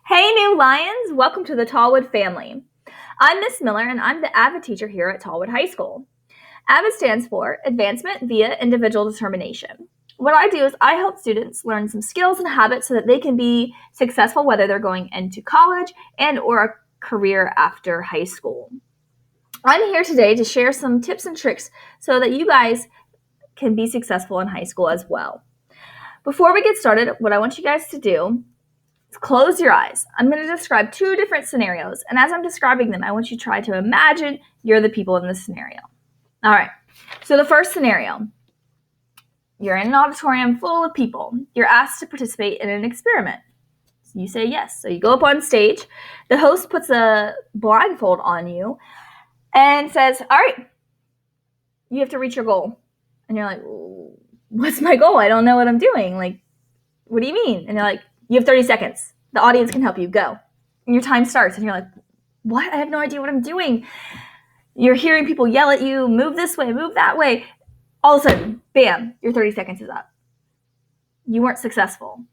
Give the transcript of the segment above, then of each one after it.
Hey, new Lions! Welcome to the Tallwood family. I'm Miss Miller, and I'm the AVID teacher here at Tallwood High School. AVID stands for Advancement via Individual Determination. What I do is I help students learn some skills and habits so that they can be successful whether they're going into college and or a career after high school. I'm here today to share some tips and tricks so that you guys can be successful in high school as well. Before we get started, what I want you guys to do, close your eyes. I'm going to describe two different scenarios, and as I'm describing them, I want you to try to imagine you're the people in this scenario. All right, so the first scenario, you're in an auditorium full of people. You're asked to participate in an experiment. You say yes. So you go up on stage. The host puts a blindfold on you and says, all right, you have to reach your goal. And you're like, what's my goal? I don't know what I'm doing. Like, what do you mean? And they're like, you have 30 seconds. The audience can help you. Go. And your time starts. And you're like, what? I have no idea what I'm doing. You're hearing people yell at you, move this way, move that way. All of a sudden, bam, your 30 seconds is up. You weren't successful.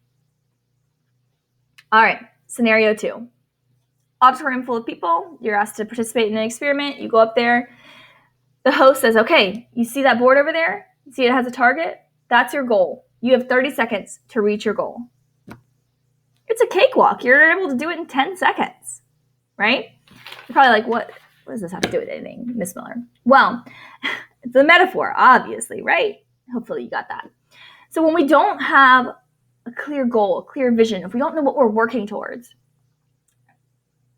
All right, scenario 2. Auditorium full of people. You're asked to participate in an experiment. You go up there. The host says, okay, you see that board over there? You see it has a target? That's your goal. You have 30 seconds to reach your goal. It's a cakewalk. You're able to do it in 10 seconds, right? You're probably like, what does this have to do with anything, Miss Miller? Well, it's a metaphor, obviously, right? Hopefully you got that. So when we don't have a clear goal, a clear vision, if we don't know what we're working towards,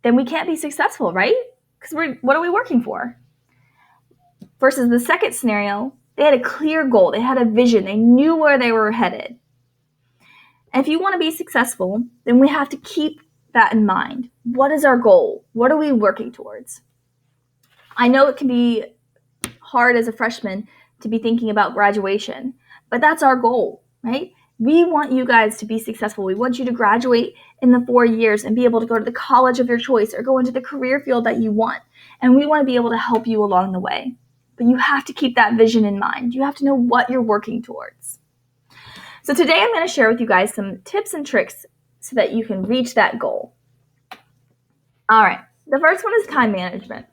then we can't be successful, right? Because what are we working for? Versus the second scenario, they had a clear goal. They had a vision. They knew where they were headed. And if you want to be successful, then we have to keep that in mind. What is our goal? What are we working towards? I know it can be hard as a freshman to be thinking about graduation, but that's our goal, right? We want you guys to be successful. We want you to graduate in the 4 years and be able to go to the college of your choice or go into the career field that you want. And we want to be able to help you along the way. But you have to keep that vision in mind. You have to know what you're working towards. So today I'm going to share with you guys some tips and tricks so that you can reach that goal. All right, the first one is time management.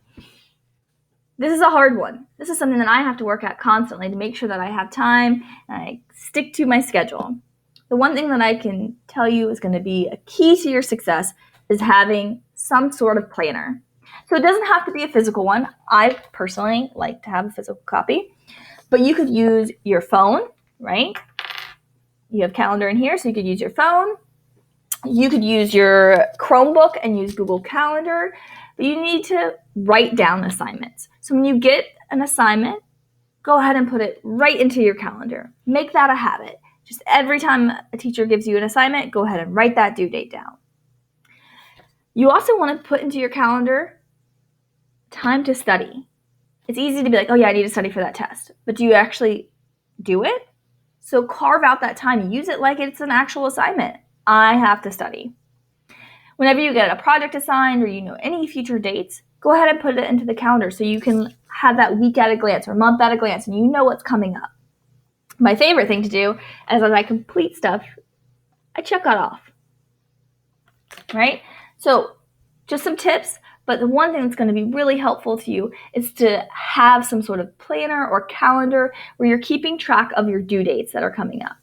This is a hard one. This is something that I have to work at constantly to make sure that I have time and I stick to my schedule. The one thing that I can tell you is going to be a key to your success is having some sort of planner. So it doesn't have to be a physical one. I personally like to have a physical copy, but you could use your phone, right? You have calendar in here, so you could use your phone. You could use your Chromebook and use Google Calendar, but you need to write down assignments. So when you get an assignment, go ahead and put it right into your calendar. Make that a habit. Just every time a teacher gives you an assignment, go ahead and write that due date down. You also want to put into your calendar time to study. It's easy to be like, oh yeah, I need to study for that test. But do you actually do it? So carve out that time. Use it like it's an actual assignment. I have to study. Whenever you get a project assigned or you know any future dates, go ahead and put it into the calendar so you can have that week at a glance or month at a glance and you know what's coming up. My favorite thing to do is as I complete stuff, I check that off. Right? So just some tips, but the one thing that's going to be really helpful to you is to have some sort of planner or calendar where you're keeping track of your due dates that are coming up.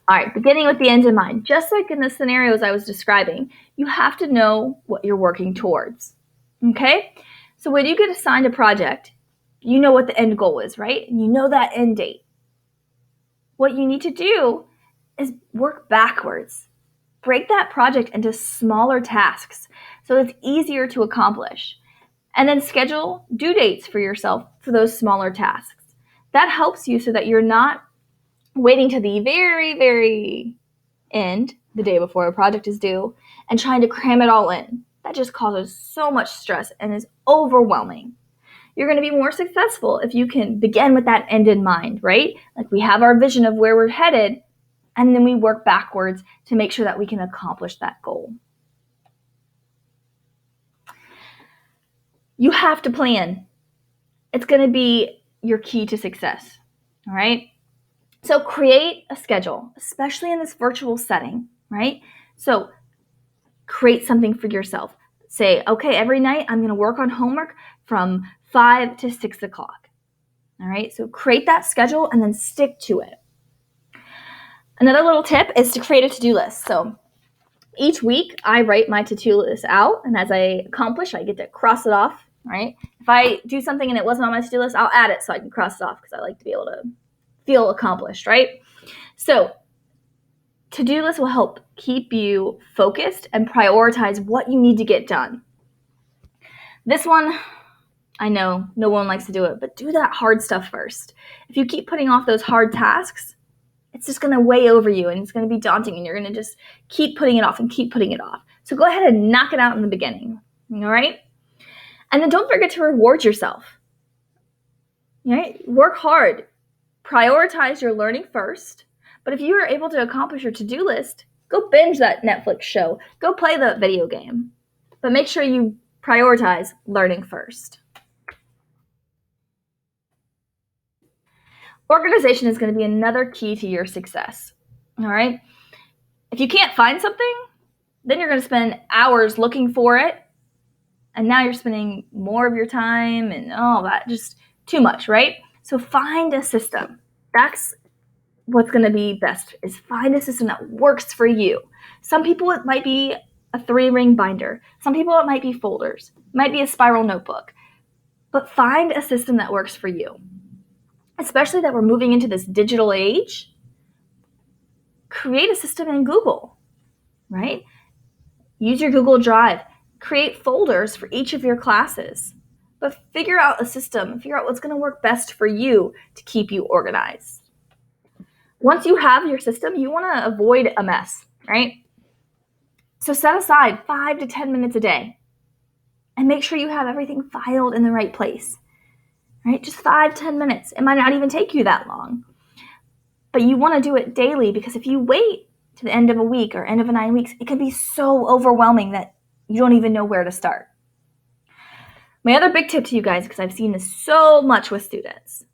All right, beginning with the end in mind. Just like in the scenarios I was describing, you have to know what you're working towards, okay? So when you get assigned a project, you know what the end goal is, right? And you know that end date. What you need to do is work backwards. Break that project into smaller tasks so it's easier to accomplish. And then schedule due dates for yourself for those smaller tasks. That helps you so that you're not waiting to the very, very end, the day before a project is due, and trying to cram it all in. That just causes so much stress and is overwhelming. You're going to be more successful if you can begin with that end in mind, right? Like we have our vision of where we're headed, and then we work backwards to make sure that we can accomplish that goal. You have to plan. It's going to be your key to success, all right? So create a schedule, especially in this virtual setting, right? So create something for yourself. Say, okay, every night I'm going to work on homework from 5 to 6 o'clock. All right, so create that schedule and then stick to it. Another little tip is to create a to-do list. So each week I write my to-do list out, and as I accomplish, I get to cross it off, right? If I do something and it wasn't on my to-do list, I'll add it so I can cross it off because I like to be able to feel accomplished, right? So to-do list will help keep you focused and prioritize what you need to get done. This one, I know no one likes to do it, but do that hard stuff first. If you keep putting off those hard tasks, it's just going to weigh over you and it's going to be daunting and you're going to just keep putting it off and keep putting it off. So go ahead and knock it out in the beginning, all right? And then don't forget to reward yourself, all right? Work hard. Prioritize your learning first. But if you are able to accomplish your to-do list, go binge that Netflix show. Go play the video game. But make sure you prioritize learning first. Organization is going to be another key to your success, all right? If you can't find something, then you're going to spend hours looking for it, and now you're spending more of your time and all that, just too much, right? So find a system. That's what's going to be best, is find a system that works for you. Some people, it might be a 3-ring binder. Some people, it might be folders. It might be a spiral notebook. But find a system that works for you. Especially that we're moving into this digital age, create a system in Google, right? Use your Google Drive. Create folders for each of your classes. But figure out a system. Figure out what's going to work best for you to keep you organized. Once you have your system, you want to avoid a mess, right? So set aside 5 to 10 minutes a day and make sure you have everything filed in the right place. Right? Just 5-10 minutes. It might not even take you that long. But you want to do it daily because if you wait to the end of a week or end of 9 weeks, it can be so overwhelming that you don't even know where to start. My other big tip to you guys, because I've seen this so much with students,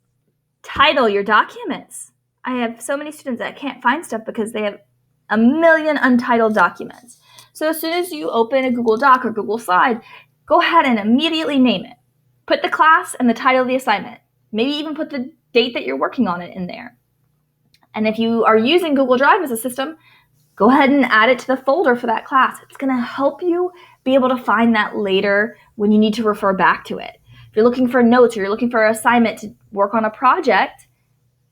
title your documents. I have so many students that can't find stuff because they have a million untitled documents. So as soon as you open a Google Doc or Google Slide, go ahead and immediately name it. Put the class and the title of the assignment. Maybe even put the date that you're working on it in there. And if you are using Google Drive as a system, go ahead and add it to the folder for that class. It's going to help you be able to find that later when you need to refer back to it. If you're looking for notes or you're looking for an assignment to work on a project,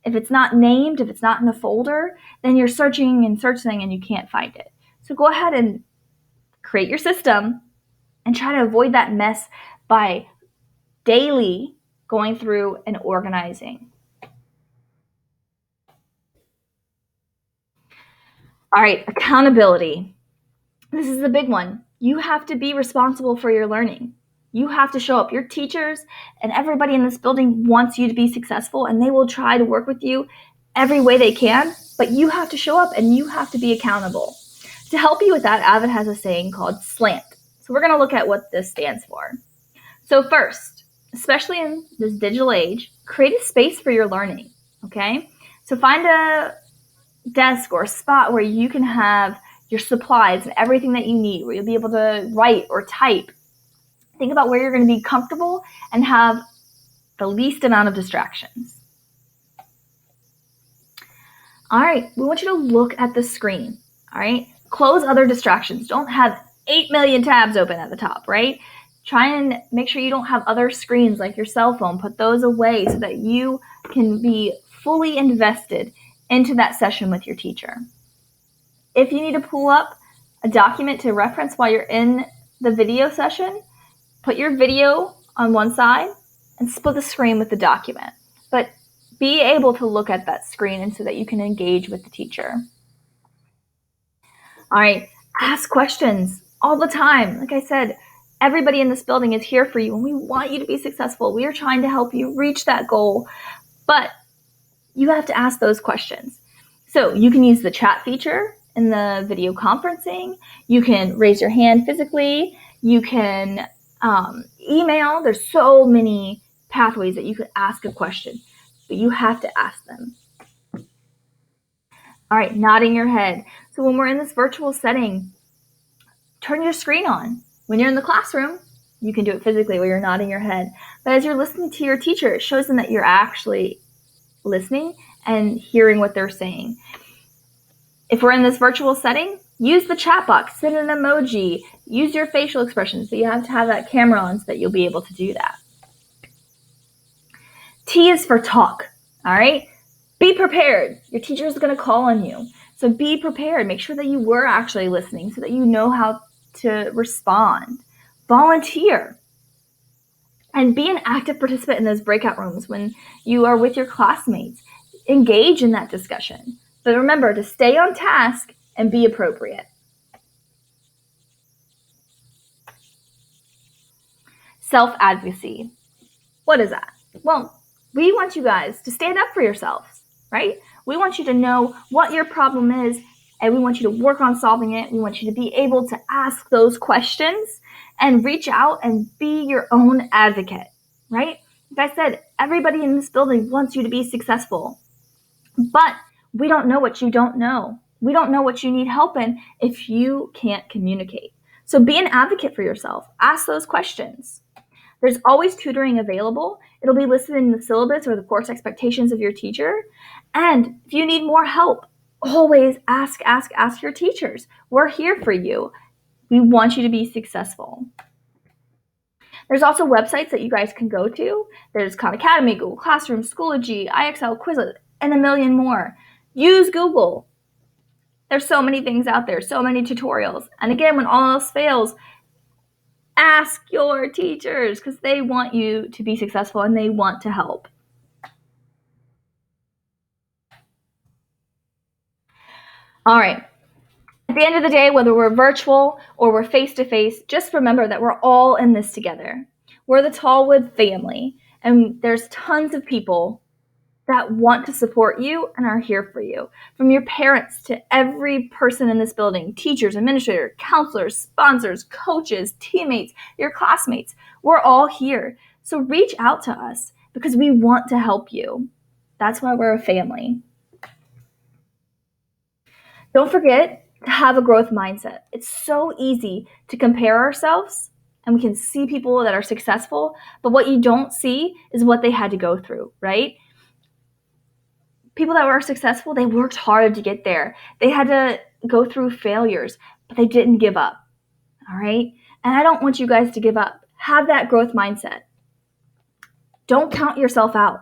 if it's not named, if it's not in the folder, then you're searching and searching and you can't find it. So go ahead and create your system and try to avoid that mess by daily going through and organizing. All right, accountability. This is a big one. You have to be responsible for your learning. You have to show up. Your teachers and everybody in this building wants you to be successful, and they will try to work with you every way they can, but you have to show up and you have to be accountable. To help you with that, AVID has a saying called SLANT. So we're going to look at what this stands for. So first, especially in this digital age, create a space for your learning, okay? So find a desk or a spot where you can have your supplies and everything that you need, where you'll be able to write or type. Think about where you're going to be comfortable and have the least amount of distractions. All right, we want you to look at the screen, all right? Close other distractions. Don't have 8 million tabs open at the top, right? Try and make sure you don't have other screens like your cell phone. Put those away so that you can be fully invested into that session with your teacher. If you need to pull up a document to reference while you're in the video session, put your video on one side and split the screen with the document. But be able to look at that screen and so that you can engage with the teacher. All right, ask questions all the time. Like I said, everybody in this building is here for you and we want you to be successful. We are trying to help you reach that goal, but you have to ask those questions. So you can use the chat feature in the video conferencing. You can raise your hand physically. You can email. There's so many pathways that you could ask a question, but you have to ask them. All right, nodding your head. So when we're in this virtual setting, turn your screen on. When you're in the classroom, you can do it physically where you're nodding your head. But as you're listening to your teacher, it shows them that you're actually listening and hearing what they're saying. If we're in this virtual setting, use the chat box, send an emoji, use your facial expressions. So you have to have that camera on so that you'll be able to do that. T is for talk, all right? Be prepared. Your teacher is going to call on you. So be prepared. Make sure that you were actually listening so that you know how to respond. Volunteer. And be an active participant in those breakout rooms when you are with your classmates. Engage in that discussion. But remember to stay on task and be appropriate. Self-advocacy. What is that? Well, we want you guys to stand up for yourselves, right? We want you to know what your problem is, and we want you to work on solving it. We want you to be able to ask those questions and reach out and be your own advocate, right? Like I said, everybody in this building wants you to be successful, but we don't know what you don't know. We don't know what you need help in if you can't communicate. So be an advocate for yourself. Ask those questions. There's always tutoring available. It'll be listed in the syllabus or the course expectations of your teacher. And if you need more help, always ask your teachers. We're here for you. We want you to be successful. There's also websites that you guys can go to. There's Khan Academy, Google Classroom, Schoology, IXL, Quizlet, and a million more. Use Google. There's so many things out there, so many tutorials. And again, when all else fails, ask your teachers because they want you to be successful and they want to help. All right. At the end of the day, whether we're virtual or we're face-to-face, just remember that we're all in this together. We're the Tallwood family, and there's tons of people that want to support you and are here for you. From your parents to every person in this building, teachers, administrators, counselors, sponsors, coaches, teammates, your classmates, we're all here. So reach out to us because we want to help you. That's why we're a family. Don't forget to have a growth mindset. It's so easy to compare ourselves and we can see people that are successful, but what you don't see is what they had to go through, right? People that were successful, they worked hard to get there. They had to go through failures, but they didn't give up, all right? And I don't want you guys to give up. Have that growth mindset. Don't count yourself out.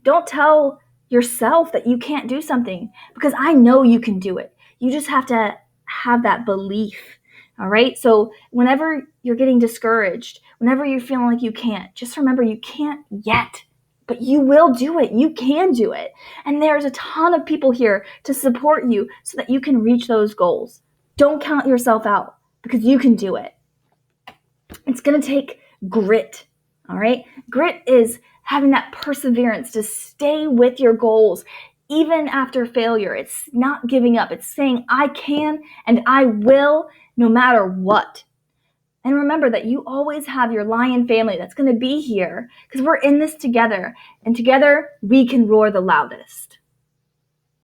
Don't tell yourself that you can't do something because I know you can do it. You just have to have that belief, all right? So whenever you're getting discouraged, whenever you're feeling like you can't, just remember you can't yet. But you will do it. You can do it. And there's a ton of people here to support you so that you can reach those goals. Don't count yourself out because you can do it. It's going to take grit, all right? Grit is having that perseverance to stay with your goals even after failure. It's not giving up. It's saying, I can and I will no matter what. And remember that you always have your lion family that's going to be here because we're in this together. And together we can roar the loudest.